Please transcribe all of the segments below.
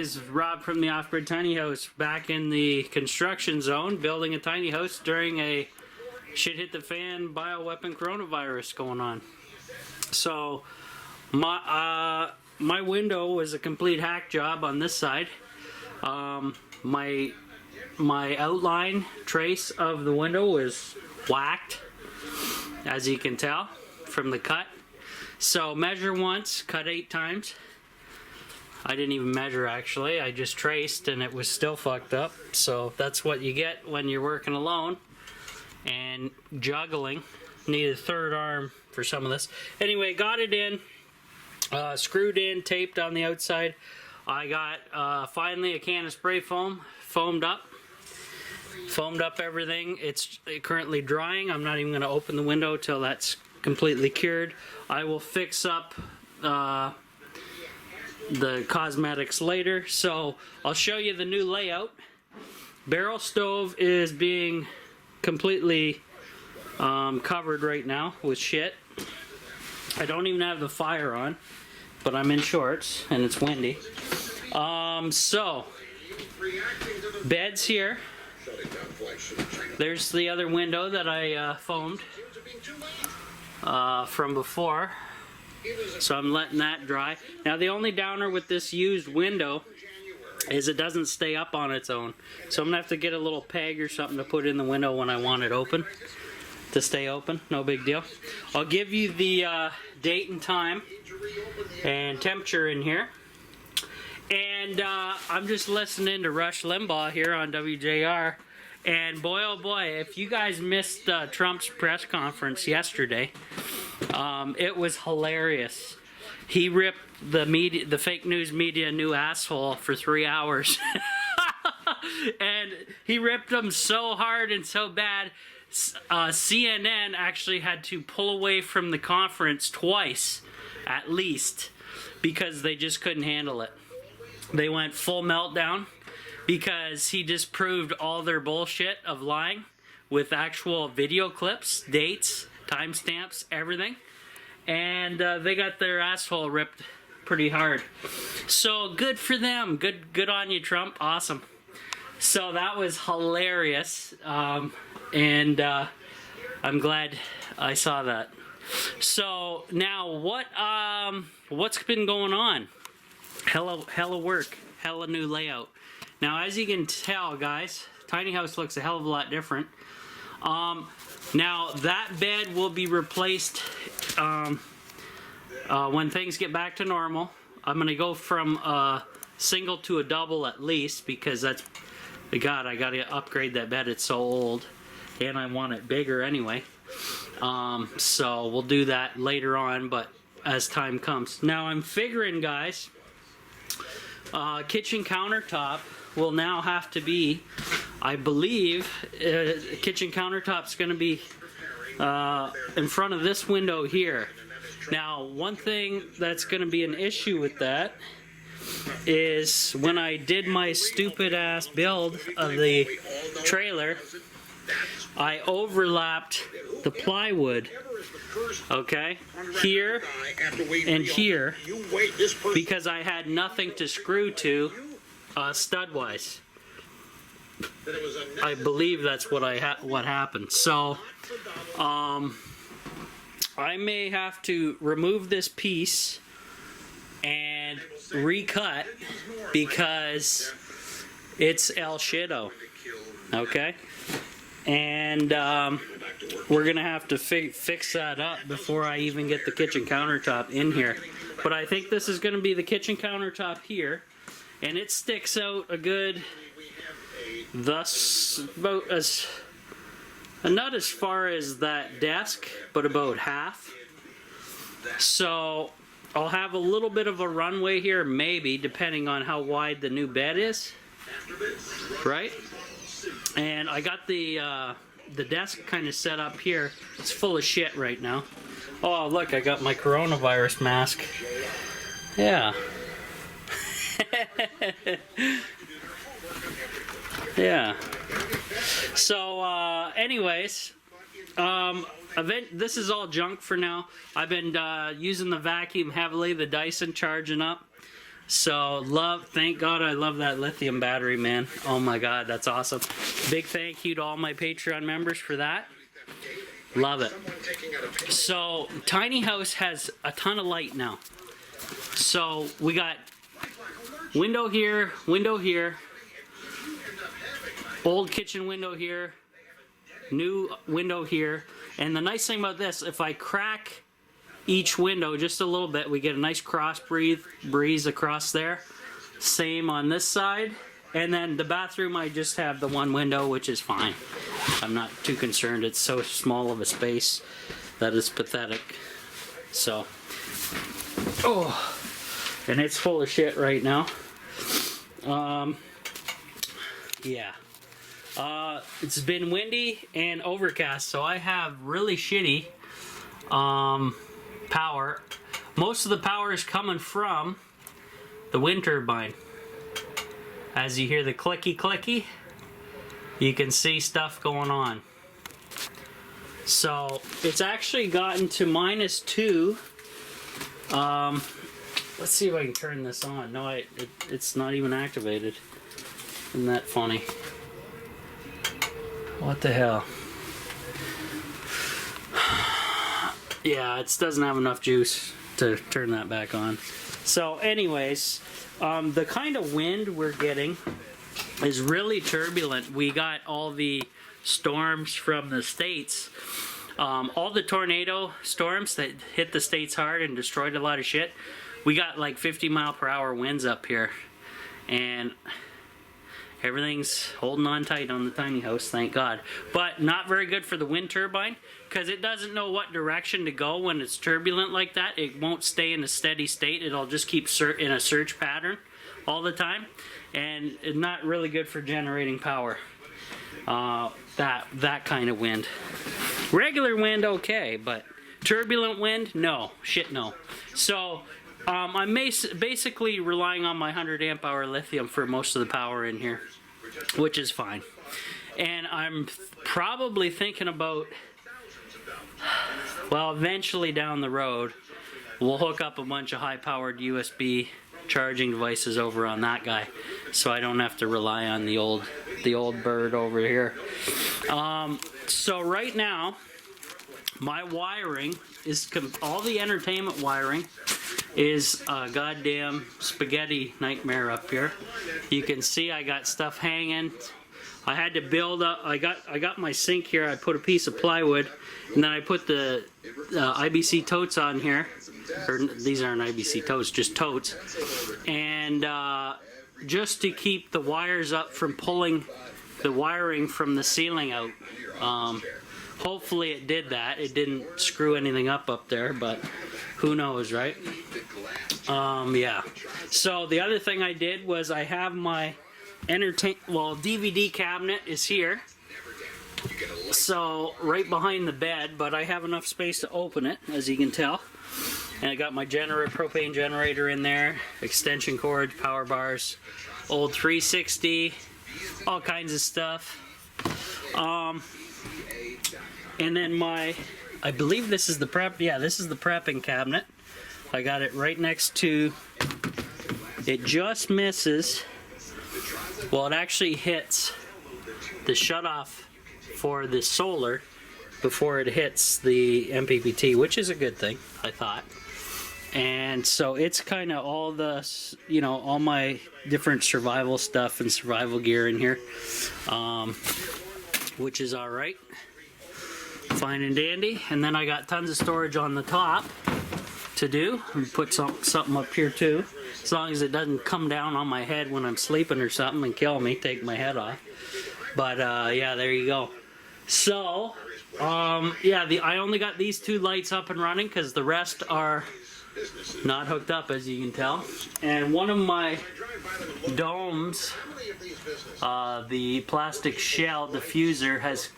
guys, Rob from the Off-Grid Tiny House, back in the construction zone, building a tiny house during a shit hit the fan bioweapon coronavirus going on. So my window was a complete hack job on this side. My outline trace of the window was whacked, as you can tell from the cut. So measure once, cut 8 times. I didn't even measure actually, I just traced and it was still fucked up. So that's what you get when you're working alone and juggling. Need a third arm for some of this. Anyway, got it in, screwed in, taped on the outside. I got finally a can of spray foam, foamed up everything. It's currently drying. I'm not even going to open the window till that's completely cured. I will fix up the cosmetics later. So I'll show you the new layout. Barrel stove is being completely covered right now with shit. I don't even have the fire on, but I'm in shorts and it's windy. So bed's here. There's the other window that I foamed from before. So I'm letting that dry. Now the only downer with this used window is it doesn't stay up on its own. So I'm gonna have to get a little peg or something to put in the window when I want it open, to stay open. No big deal. I'll give you the date and time and temperature in here. And I'm just listening to Rush Limbaugh here on WJR. And boy, oh boy, if you guys missed Trump's press conference yesterday, it was hilarious. He ripped the fake news media a new asshole for 3 hours. And he ripped them so hard and so bad, CNN actually had to pull away from the conference twice, at least, because they just couldn't handle it. They went full meltdown because he disproved all their bullshit of lying with actual video clips, dates, timestamps, everything. And they got their asshole ripped pretty hard. So good for them. Good on you, Trump. Awesome. So that was hilarious. And I'm glad I saw that. So now what's been going on? Hella work, hella new layout. Now as you can tell, guys, tiny house looks a hell of a lot different. Now that bed will be replaced when things get back to normal. I'm gonna go from a single to a double at least, because that's, God, I gotta upgrade that bed. It's so old, and I want it bigger anyway. So we'll do that later on, but as time comes. Now I'm figuring, guys, kitchen countertop will now have to be, I believe, kitchen countertop's going to be in front of this window here. Now, one thing that's going to be an issue with that is when I did my stupid ass build of the trailer, I overlapped the plywood, okay, here and here, because I had nothing to screw to stud-wise. I believe that's what what happened. So I may have to remove this piece and recut because it's El Shitto, okay? And we're gonna have to fix that up before I even get the kitchen countertop in here. But I think this is gonna be the kitchen countertop here, and it sticks out a good, thus about as, not as far as that desk, but about half. So I'll have a little bit of a runway here, maybe, depending on how wide the new bed is, right? And I got the desk kind of set up here. It's full of shit right now. Oh, look, I got my coronavirus mask. Yeah. Yeah. So, anyways, this is all junk for now. I've been using the vacuum heavily, the Dyson charging up. So thank God I love that lithium battery, man. Oh my God, that's awesome. Big thank you to all my Patreon members for that. Love it. So tiny house has a ton of light now. So we got window here, old kitchen window here, new window here. And the nice thing about this, if I crack each window just a little bit, we get a nice cross breeze across there. Same on this side. And then the bathroom, I just have the one window, which is fine. I'm not too concerned. It's so small of a space that is pathetic. So, oh, and it's full of shit right now. Yeah. It's been windy and overcast, so I have really shitty power. Most of the power is coming from the wind turbine. As you hear the clicky clicky, you can see stuff going on. So it's actually gotten to -2. Let's see if I can turn this on. No, it's not even activated. Isn't that funny? What the hell? Yeah, it doesn't have enough juice to turn that back on. So anyways, the kind of wind we're getting is really turbulent. We got all the storms from the States. All the tornado storms that hit the States hard and destroyed a lot of shit. We got like 50-mile-per-hour winds up here. And everything's holding on tight on the tiny house, thank God. But not very good for the wind turbine, because it doesn't know what direction to go when it's turbulent like that. It won't stay in a steady state. It'll just keep in a search pattern all the time. And it's not really good for generating power. That kind of wind. Regular wind, okay, but turbulent wind, no. Shit, no. So I'm basically relying on my 100 amp hour lithium for most of the power in here, which is fine. And I'm probably thinking about, well, eventually down the road, we'll hook up a bunch of high-powered USB charging devices over on that guy, so I don't have to rely on the old bird over here. So right now, my wiring is all the entertainment wiring is a goddamn spaghetti nightmare up here. You can see I got stuff hanging. I had to build up. I got my sink here. I put a piece of plywood, and then I put the IBC totes on here. Or these aren't IBC totes, just totes. And just to keep the wires up from pulling the wiring from the ceiling out. Hopefully it did that. It didn't screw anything up there, but who knows, right? Yeah. So the other thing I did was I have my DVD cabinet is here. So right behind the bed, but I have enough space to open it, as you can tell. And I got my propane generator in there, extension cords, power bars, old 360, all kinds of stuff. And then I believe this is the prep. Yeah, this is the prepping cabinet. I got it right next to. It just misses. Well, it actually hits the shutoff for the solar before it hits the MPPT, which is a good thing, I thought. And so it's kind of all the, all my different survival stuff and survival gear in here, which is all right. Fine and dandy. And then I got tons of storage on the top to do. And put something up here too, as long as it doesn't come down on my head when I'm sleeping or something and kill me, take my head off. But yeah, there you go. So yeah, I only got these two lights up and running because the rest are not hooked up, as you can tell. And one of my domes, the plastic shell diffuser has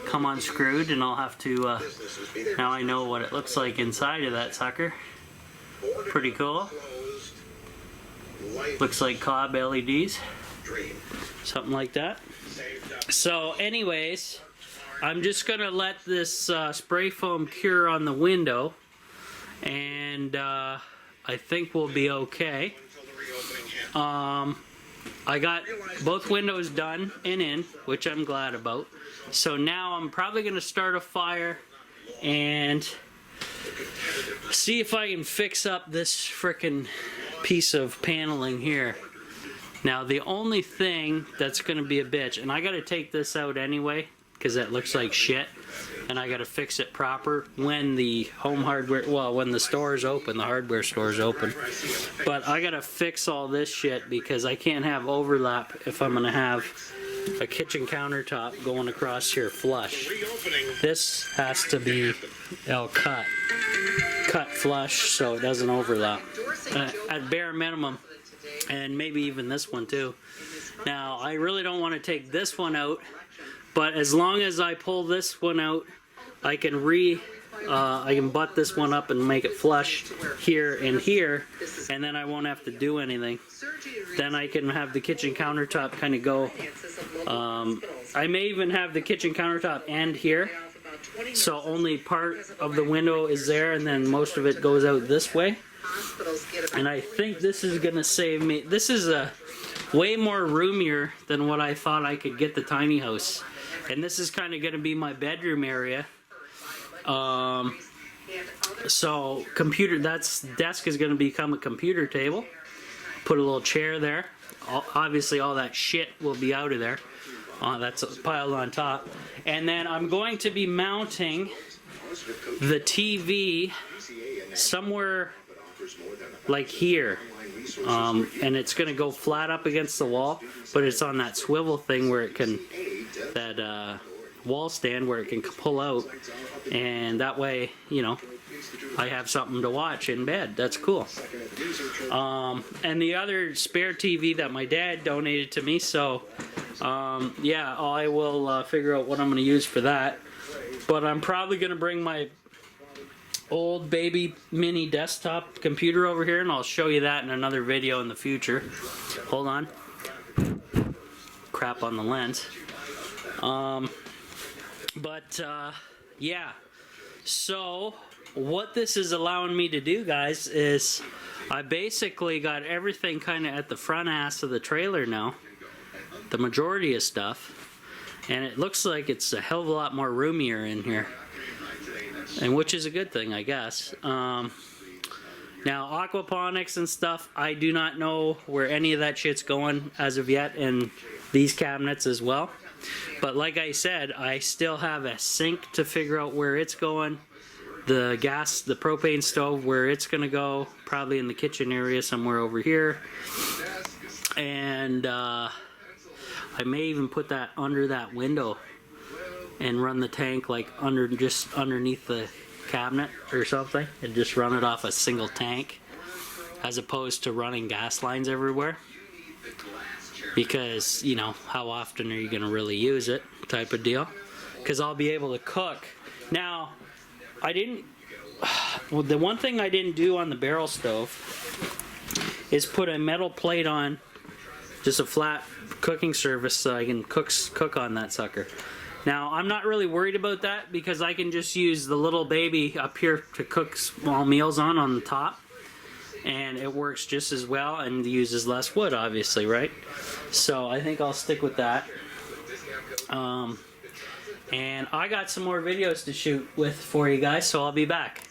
come unscrewed, and I'll have to now I know what it looks like inside of that sucker. Pretty cool. Looks like Cobb LEDs, something like that. So anyways, I'm just gonna let this spray foam cure on the window, and I think we'll be okay. I got both windows done and in, which I'm glad about. So now I'm probably going to start a fire and see if I can fix up this frickin' piece of paneling here. Now the only thing that's going to be a bitch, and I got to take this out anyway because it looks like shit, and I got to fix it proper when the home hardware, well, when the store is open, the hardware store is open. But I got to fix all this shit because I can't have overlap if I'm going to have a kitchen countertop going across here flush. This has to be cut flush so it doesn't overlap at bare minimum, and maybe even this one too. Now I really don't want to take this one out, but as long as I pull this one out, I can butt this one up and make it flush here and here, and then I won't have to do anything. Then I can have the kitchen countertop kind of go. I may even have the kitchen countertop end here, so only part of the window is there, and then most of it goes out this way. And I think this is gonna save me. This is a way more roomier than what I thought I could get the tiny house. And this is kind of gonna be my bedroom area. So that's desk is gonna become a computer table. Put a little chair there. Obviously all that shit will be out of there. That's piled on top. And then I'm going to be mounting the TV somewhere like here. And it's going to go flat up against the wall, but it's on that swivel thing where it can, that wall stand where it can pull out. And that way, you know, I have something to watch in bed. That's cool. And the other spare TV that my dad donated to me, so yeah, I will figure out what I'm going to use for that. But I'm probably going to bring my old baby mini desktop computer over here, and I'll show you that in another video in the future. Hold on. Crap on the lens. Yeah. So what this is allowing me to do, guys, is I basically got everything kind of at the front ass of the trailer now, the majority of stuff, and it looks like it's a hell of a lot more roomier in here, and which is a good thing, I guess. Now aquaponics and stuff, I do not know where any of that shit's going as of yet, and these cabinets as well. But like I said, I still have a sink to figure out where it's going. The gas, the propane stove, where it's gonna go, probably in the kitchen area somewhere over here. And I may even put that under that window and run the tank like just underneath the cabinet or something, and just run it off a single tank as opposed to running gas lines everywhere, because, you know, how often are you gonna really use it type of deal, because I'll be able to cook. Now well, the one thing I didn't do on the barrel stove is put a metal plate on, just a flat cooking surface, so I can cook on that sucker. Now I'm not really worried about that because I can just use the little baby up here to cook small meals on the top, and it works just as well and uses less wood, obviously, right? So I think I'll stick with that. And I got some more videos to shoot with for you guys, so I'll be back.